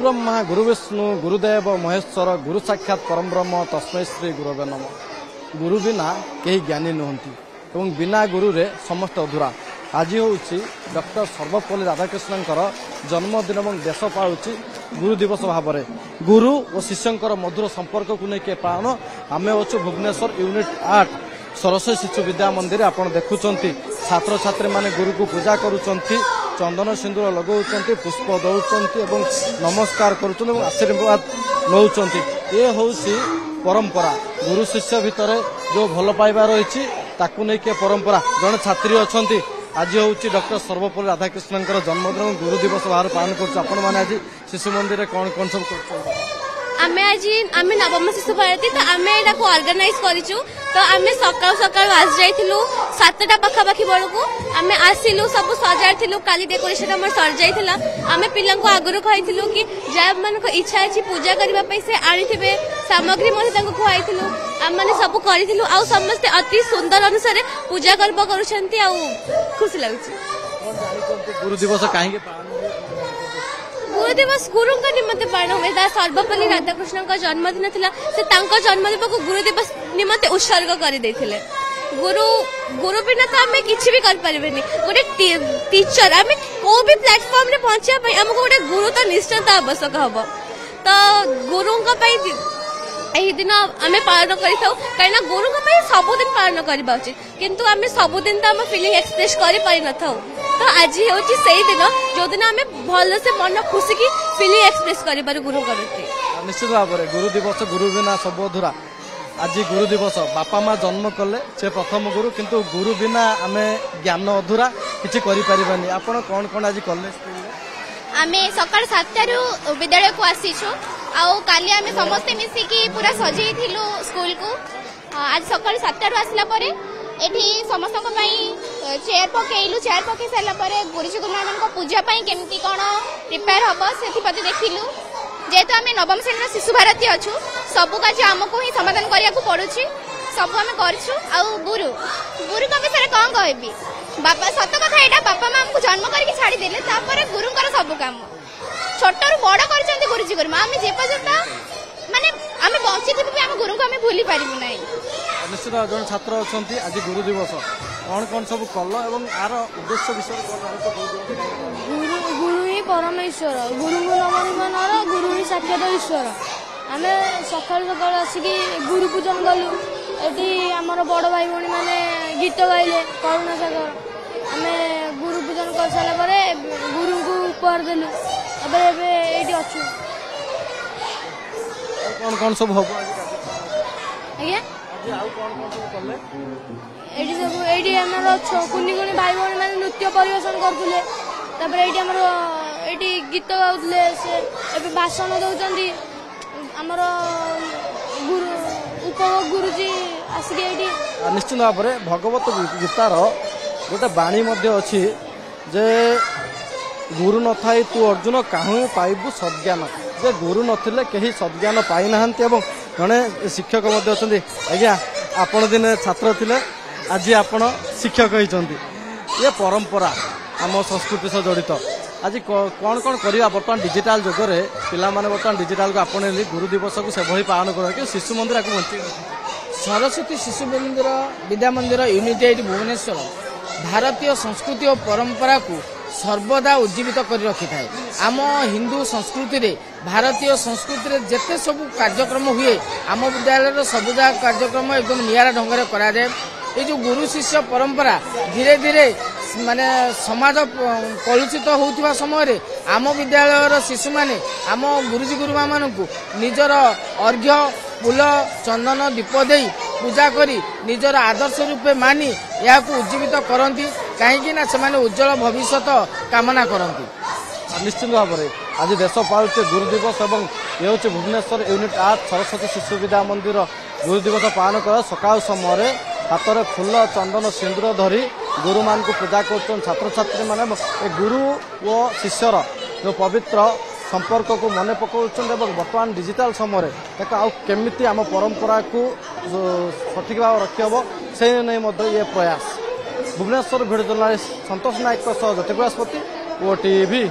ब्रह्मा गुरु विष्णु गुरुदेव महेश्वर गुरु साक्षात परम ब्रह्म तस्मै श्री गुरवे नमः। गुरु बिना कहीं ज्ञानी नुहंती एवं बिना गुरु रे समस्त अधूरा। आज हूँ डॉक्टर सर्वपल्ली राधाकृष्ण जन्मदिन और देश पालुची गुरु दिवस भाव में गुरु और शिष्य मधुर संपर्क को लेकिन पालन आम अच्छु भुवनेश्वर यूनिट 8 सरस्वती शिशु विद्या मंदिर। आप देखुं छात्र छात्री माने गुरु को पूजा करुँच चंदन सिंदूर लगाउछन्ति पुष्प दौरान एवं नमस्कार करुछन्ति एवं आशीर्वाद नौछन्ति। ये होउछि परंपरा गुरु शिष्य भितर जो भल पाइबा रही ताकू नहीं के परंपरा। जड़े छात्री अच्छी आज हूँ डॉक्टर सर्वपल्ली राधाकृष्ण जन्मदिन और गुरु दिवस बाहर पालन कर आज शिशु मंदिर में कौन कौन सब कर आमे आज आमे नवम शिशु भारती तो आमे एटा को ऑर्गेनाइज करिछु। तो आमे सकाळ सकाळ आज जाइथिलु 7टा पाखापाखी बेलू आमे आसिलु सब सजाइथिलु। काली डेकोरेशन हमर सर जाइथिला। आमे पिल्ला को आगुरु कहिथिलु कि जा मन को इच्छा अछि पूजा करबा पई से आनिथिबे सामग्री मध्ये तांको खुआइथिलु। आम माने सब करिथिलु आ समस्त अति सुंदर अनुसार पूजा करबा करूछंती आ खुशी लागुछि। गुरु दिवस काहे के पालन गुरु दिवस गुरु निमंते पालन हुए सर्वपल्ली राधाकृष्ण का जन्मदिन थिला। से तांको जन्मदिन को गुरु दिवस निमंते उत्सर्ग कर देथिले। गुरु गुरु बिना तो आमे किछि भी कर परिबेनी। गोटे टीचर आमे को भी प्लेटफॉर्म रे पहुंचिया पई हमको गोटे गुरु तो निश्चित आवश्यक हबो। तो गुरु का पई एही दिन आमे पालन करिथाउ काइना गुरु का पई सब दिन पालन करबा उचित किंतु आमे सब दिन तो हम फीलिंग एक्सप्रेस करि पारि नथाउ। तो आज होची सही दिन जो दिन आमे भल से मन खुशी की फीलिंग एक्सप्रेस करि पारे गुरु करते। निश्चित भाव में गुरु दिवस गुरु बिना सब अधूरा। आज गुरु दिवस बापा माँ जन्म कले से प्रथम गुरु किंतु गुरु बिना आमे ज्ञान अधूरा किछि करि परिबानी। आपण कोन कोन आज कॉलेज आमे सकाळ 7टारू विद्यालय को आसीछु आउ काली आमे समस्त मिसिकी पूरा सजेई थिलु स्कूल को। आज सकाळ 7टारू आसला परे एठी समस्त चेयर पकईलु। चेयर पकई सारा गुरुजी गुरुमान पूजा केमती कौन प्रिपेयर हम से देखिलु। जेहेतु आम नवम श्रेणी शिशु भारती अच्छु सबू कार्य आमको ही समाधान करने को पड़ू सब आम कर गुरु गुरु का विषय कौन कहबी बापा सत कथा यहाँ बापा माँ को जन्म करके छाड़देले गुरु सब कम छोटू बड़ कर गुरुजी गुरुमा आम जे पर्यंत माने आम बची भी आम गुरु को आम भूली पारू ना। निश्चित जो छात्र अच्छा आज गुरु दिवस कौन कौन सब कल एवं आर उद्देश्य विषय गुरु ही परम ईश्वर गुरु को नमन गुरु ही साक्षात ईश्वर। आम सका सका आसिक गुरु पूजन कलु। ये आमर बड़ भाई भाई मैंने गीत गाइले करुणा सागर आम गुरु पूजन कर सारा गुरु को उपहार देलु। ये अच्छु कौन कौन सब हम आज्ञा ये कुनि कुनि भाई भाई मैंने नृत्य परिवेशन करते गीत गाउले से भाषण दौरान आमर गुरु उपभोग गुरुजी आसिक निश्चित भाव में भगवत गीतार गोटे बाणी अच्छी जे गुरु न थाई तू अर्जुन काहू पाइबू सद्ज्ञान। जे गुरु नथिले कहीं सद्ज्ञान पाई नाहंती एवं जड़े शिक्षक आज्ञा आपण दिन छात्र थिले आज आपण शिक्षक होइचंती। ये परंपरा आम संस्कृति सह जड़ित। आज कौन कौन करवा बर्तमान डिजिटाल जुग में पिला माने बर्तमान डिजिटाल को आपण गुरु दिवस को से भली पालन कर शिशु मंदिर को बंची सरस्वती शिशु मंदिर विद्या मंदिर यूनिट 8 भुवनेश्वर भारतीय संस्कृति और परंपरा को सर्वदा उज्जीवित कर रखी थाए। आम हिंदू संस्कृति रे भारतीय संस्कृति रे जेते सब कार्यक्रम हुए आम विद्यालय सबुजा कार्यक्रम एकदम नियारा ढंग से करा जाए। ये जो गुरु शिष्य परंपरा धीरे धीरे माने समाज कलुषित होउथिबा समय रे आम विद्यालय शिशु माने आम गुरुजी गुरुमा मानकु निजर अर्घ्य फूल चंदन दीप दे पूजा करी निजर आदर्श रूपे मानी या उज्जीवित करती कहीं से उज्जवल भविष्य कामना करती। निश्चित भाव में आज देश पालुचे गुरु दिवस और ये हूँ भुवनेश्वर यूनिट 8 सरस्वती शिशु विद्या मंदिर गुरु दिवस पालन कर सकाल समय हाथ में फूल चंदन सिंदूर धरी गुरु मान को पूजा कर छात्र छात्री मैंने गुरु और शिष्यर जो पवित्र संपर्क को मन पकाउछन बर्तमान डिजिटल समय केमिति आम परंपरा को सठिक भाव रखी हम से नहीं ये प्रयास। भुवनेश्वर भिडियो जर्नलिस्ट संतोष नायक ज्योति बृहस्पति ओटीवी।